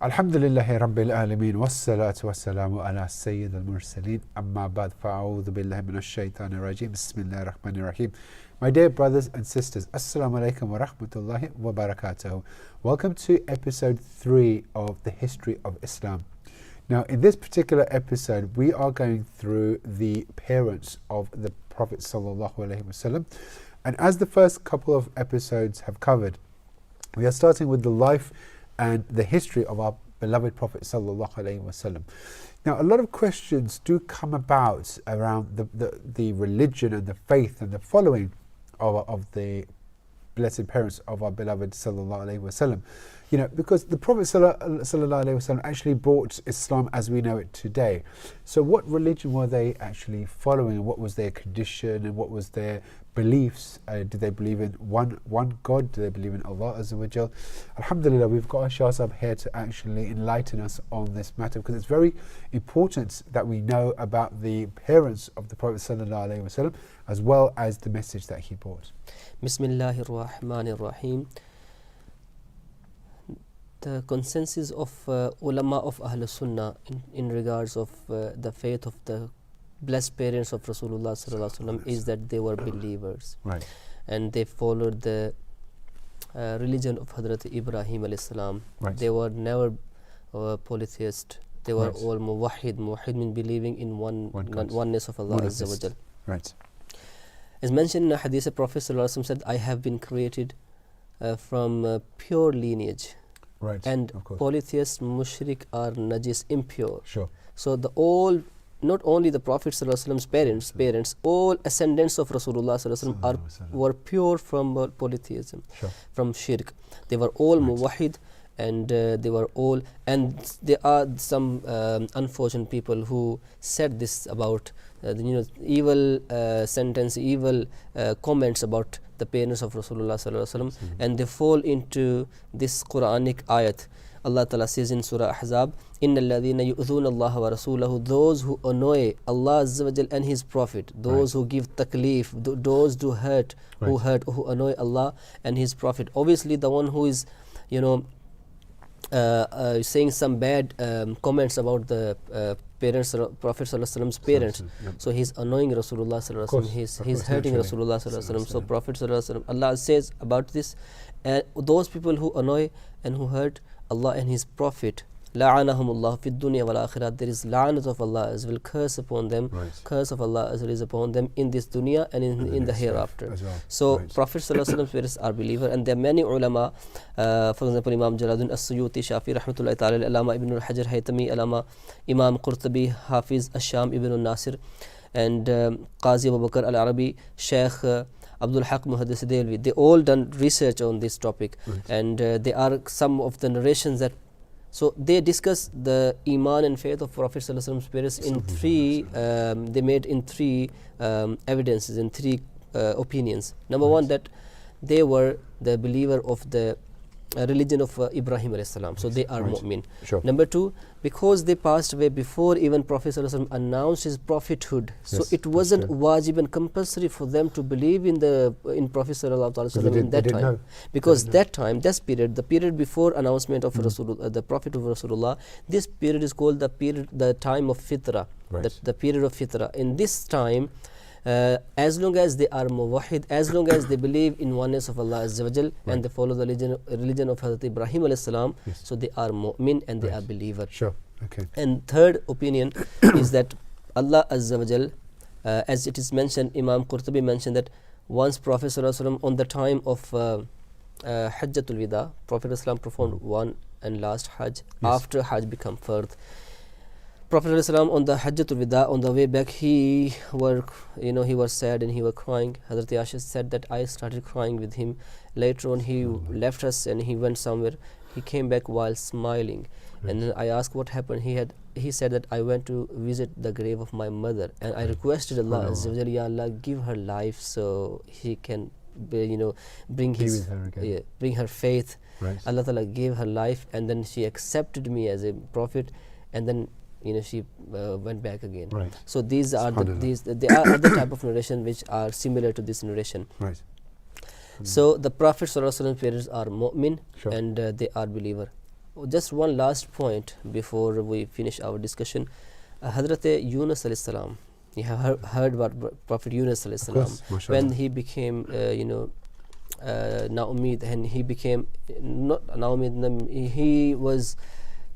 Alhamdulillahi Rabbil Alameen wassalatu wassalamu ala Sayyid al-Mursaleen amma ba'd fa'a'udhu billahi minash shaitanir rajim bismillahir rahmanir rahim. My dear brothers and sisters, assalamu alaikum wa rahmatullahi wa barakatuh. Welcome to episode 3 of the history of Islam. Now in this particular episode we are going through the parents of the Prophet sallallahu alaihi wasallam, and as the first couple of episodes have covered, we are starting with the life and the history of our beloved Prophet sallallahu alaihi wasallam. Now, a lot of questions do come about around the religion and the faith and the following of the blessed parents of our beloved sallallahu alaihi wasallam. You know, because the Prophet sallallahu alaihi wasallam actually brought Islam as we know it today. So, what religion were they actually following, and what was their condition, and what was their beliefs? Did they believe in one God? Did they believe in Allah Azza wa Jal? Alhamdulillah, we've got Shah Sahib here to actually enlighten us on this matter, because it's very important that we know about the parents of the Prophet sallallahu alaihi wasallam as well as the message that he brought. Bismillahir Rahmanir Rahim. The consensus of ulama of Ahl Sunnah in regards of the faith of the blessed parents of Rasulullah sallallahu alaihi wasallam is that they were believers, right, and they followed the religion of Hazrat Ibrahim alayhi salam. Right. They were never polytheist. They were Right. all muwahhid. Muwahhid means believing in oneness of Allah Azza wa Jal. Right. As mentioned in a hadith, the Prophet sallallahu alaihi wasallam said, "I have been created from pure lineage." Right. And of course. polytheist, mushrik are najis, impure. Sure. So not only the Prophet sallallahu alaihi wasallam's parents, all ascendants of Rasulullah sallallahu alaihi wasallam were pure from polytheism, Sure. from shirk. They were all Right. muwahhid, and they were all, and there are some unfortunate people who said this about evil sentence, evil comments about the parents of Rasulullah sallallahu alaihi wasallam, and they fall into this Quranic ayat. Allah Ta'ala says in Surah Ahzab, "Inna alladhina yu'dhuna Allah wa rasulahu," those who annoy Allah Azza wa Jal and His Prophet, those who give taklif, those who hurt, who annoy Allah and His Prophet. Obviously, the one who is, saying some bad comments about the parents, Prophet sallallahu alaihi wasallam's parents, so he's annoying Rasulullah sallallahu alaihi wasallam. He's hurting Rasulullah sallallahu alaihi wasallam. So Prophet sallallahu alaihi wasallam, Allah says about this, those people who annoy and who hurt Allah and His Prophet, la'anahumullah fi dunya wal akhirah, there is la'anat of Allah as well, curse upon them, curse of Allah as well is upon them in this dunya and in the hereafter. Well. So Prophet sallallahu alaihi wasallam's parents are believer, and there are many ulama, for example Imam Jalaluddin as-Suyuti, Shafi rahmatullahi ta'ala, Allama Ibn al-Hajar Haytami, Allama Imam Qurtubi, Hafiz Ash-Sham Ibn al-Nasir, and Qazi Abu Bakr al-Arabi, Sheikh Abdul Haq Muhaddis Dehlvi. They all done research on this topic, and there are some of the narrations that, so they discuss the iman and faith of Prophet sallallahu alaihi wasallam's parents in three. They made in three evidences, in three opinions. Number one, that they were the believer of the religion of Ibrahim alayhi salam, so they are mu'min. Sure. Number two, because they passed away before even Prophet sallallahu alaihi wasallam announced his prophethood, so it wasn't wajib and compulsory for them to believe in Prophet sallallahu alaihi wasallam in that time, because that time, this period, the period before announcement of Rasulullah, the Prophet of Rasulullah, this period is called the time of fitra, the period of fitra. In this time, as long as they are muwahhid, as long as they believe in oneness of Allah Azza wa Jal, and they follow the religion of Hazrat Ibrahim alayhi salam, so they are mu'min and they are believer. Sure. Okay. And third opinion is that Allah Azza wa Jal, as it is mentioned, Imam Qurtubi mentioned that once Prophet sallallahu alaihi wasallam, on the time of Hajjatul Wida, Prophet sallallahu performed one and last Hajj, after Hajj become fard. Prophet ﷺ on the Hajjatul Wida, on the way back, he was sad and he was crying. Hazrat Aisha said that I started crying with him. Later on, he left us and he went somewhere. He came back while smiling, and then I asked what happened. He said that I went to visit the grave of my mother, and I requested Allah Azza wa Jalla, Ya Allah, give her life so he can bring her faith. Allah Ta'ala gave her life, and then she accepted me as a prophet, and then she went back again. So these are there are other type of narration which are similar to this narration. So the Prophet ﷺ parents are mu'min, and they are believer. just one last point before we finish our discussion. Hazrat Yunus alayhi salam, you have heard about Prophet Yunus alayhi salam, when he became Naumid, and he became not Naumid, he was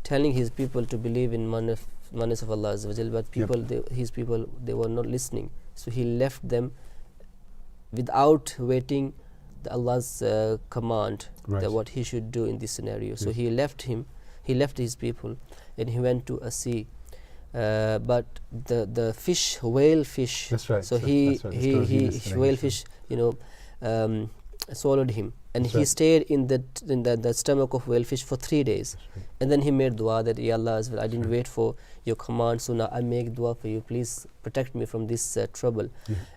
telling his people to believe in oneness of Allah Azza wa Jal, but people, his people, they were not listening. So he left them without waiting Allah's command, that what he should do in this scenario. So he left his people, and he went to a sea. But the fish, whale fish. That's right. So whale fish, swallowed him, and he stayed in the stomach of whale fish for 3 days. And then he made dua that, Ya Allah, I didn't wait for your command, so now I make dua for you, please protect me from this trouble.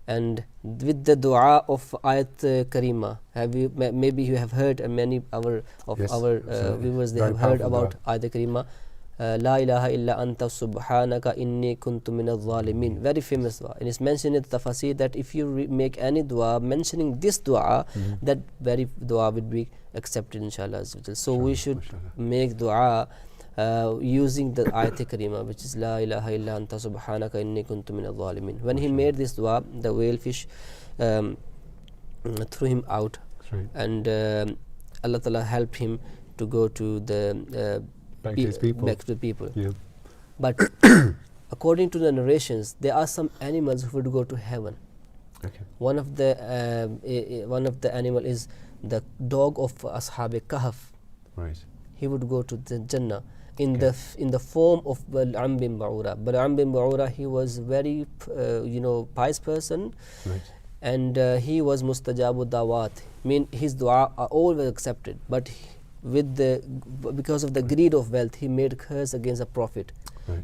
And with the dua of Ayat Karima, maybe you have heard, many our viewers, they have heard about Ayat Karima, La ilaha illa anta subhanaka inni kuntu minadh dhalimin. Very famous dua. And it's mentioned in the tafsir that if you make any dua mentioning this dua, that very dua would be accepted, inshallah. So we should make dua using the ayat karima, which is La ilaha illa anta subhanaka inni kuntu minadh dhalimin. When he made this dua, the whale fish threw him out, and Allah Ta'ala helped him to go to the back to the people. But according to the narrations, there are some animals who would go to heaven. One of the animal is the dog of Ashab Kahf. He would go to the Jannah in the form of Bal'am bin Ba'ura. Bal'am bin Ba'ura, he was very pious person, and he was mustajabu dawat, mean his dua are always accepted. But because of the greed of wealth, he made curse against the Prophet.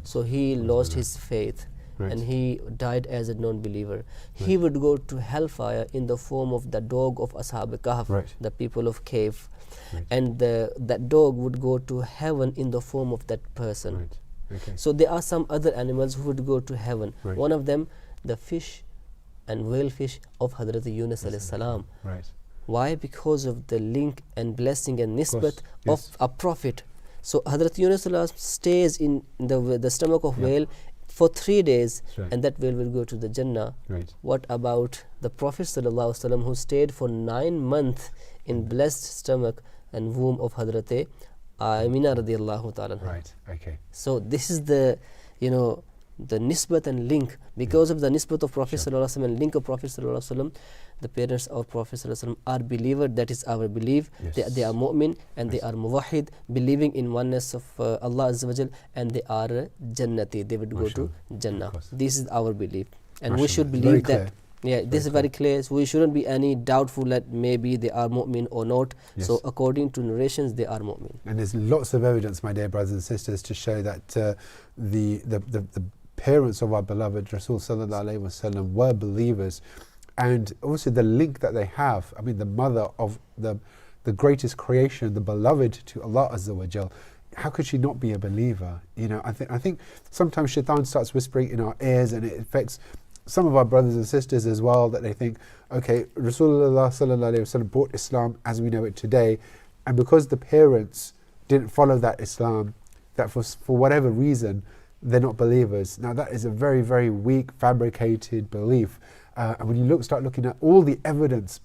So he lost his faith, and he died as a non-believer. He would go to hellfire in the form of the dog of Ashab Kahf, the people of cave, and that dog would go to heaven in the form of that person. So there are some other animals who would go to heaven. One of them, the fish and whale fish of Hazrat Yunus alayhi salam. Why? Because of the link and blessing and nisbat of a prophet. So Hazrat Yunus stays in the stomach of whale for 3 days, and that whale will go to the Jannah. What about the Prophet ﷺ, who stayed for 9 months in blessed stomach and womb of Hazrat Amina radiallahu ta'ala? So this is the nisbat and link. Because of the nisbat of Prophet ﷺ and link of Prophet ﷺ, the parents of Prophet ﷺ are believers. That is our belief. They are mu'min, and they are muwahid, believing in oneness of Allah Azza wa Jal, and they are jannati. They would go to Jannah. This is our belief, and we should believe that. This is very clear. So we shouldn't be any doubtful that maybe they are mu'min or not. So according to narrations, they are mu'min. And there's lots of evidence, my dear brothers and sisters, to show that the parents of our beloved Rasul sallallahu alaihi wasallam were believers, and also the link that they have. I mean, the mother of the greatest creation, the beloved to Allah Azza wa Jal, how could she not be a believer? I think sometimes shaitan starts whispering in our ears, and it affects some of our brothers and sisters as well, that they think, okay, Rasulullah sallallahu alaihi wasallam brought Islam as we know it today, and because the parents didn't follow that Islam, that for whatever reason they're not believers. Now that is a very, very weak, fabricated belief. And when you start looking at all the evidence,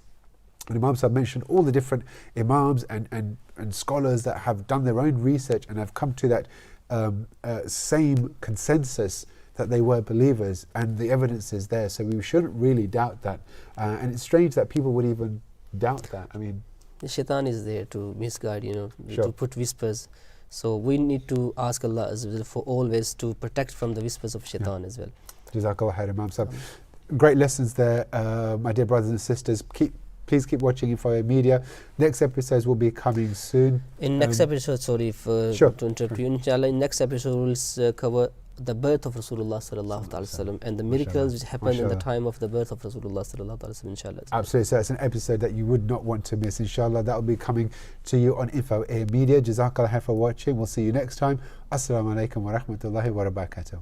and Imam Sahib mentioned all the different imams and scholars that have done their own research and have come to that same consensus that they were believers, and the evidence is there. So we shouldn't really doubt that. And it's strange that people would even doubt that. I mean, the shaitan is there to misguide, to put whispers. So we need to ask Allah Azza wa Jalla for always to protect from the whispers of shaitan as well. Jazakallah khair, Imam Sahib. Great lessons there, my dear brothers and sisters. Please keep watching InfoAir Media. Next episodes will be coming soon. In next episode, sorry to interrupt you, inshallah, in next episode we'll cover the birth of Rasulullah sallallahu alaihi wasallam and the miracles which happened in the time of the birth of Rasulullah sallallahu alaihi wasallam, inshallah. Absolutely, so it's an episode that you would not want to miss, inshallah. That will be coming to you on InfoAir Media. Jazakallah khair for watching. We'll see you next time. Assalamu alaikum wa rahmatullahi wa barakatuh.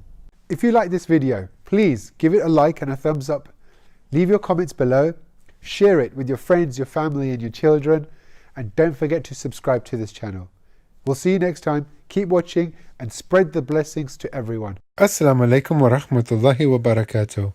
If you like this video, please give it a like and a thumbs up. Leave your comments below. Share it with your friends, your family and your children. And don't forget to subscribe to this channel. We'll see you next time. Keep watching and spread the blessings to everyone. Assalamu alaikum wa rahmatullahi wa barakatuh.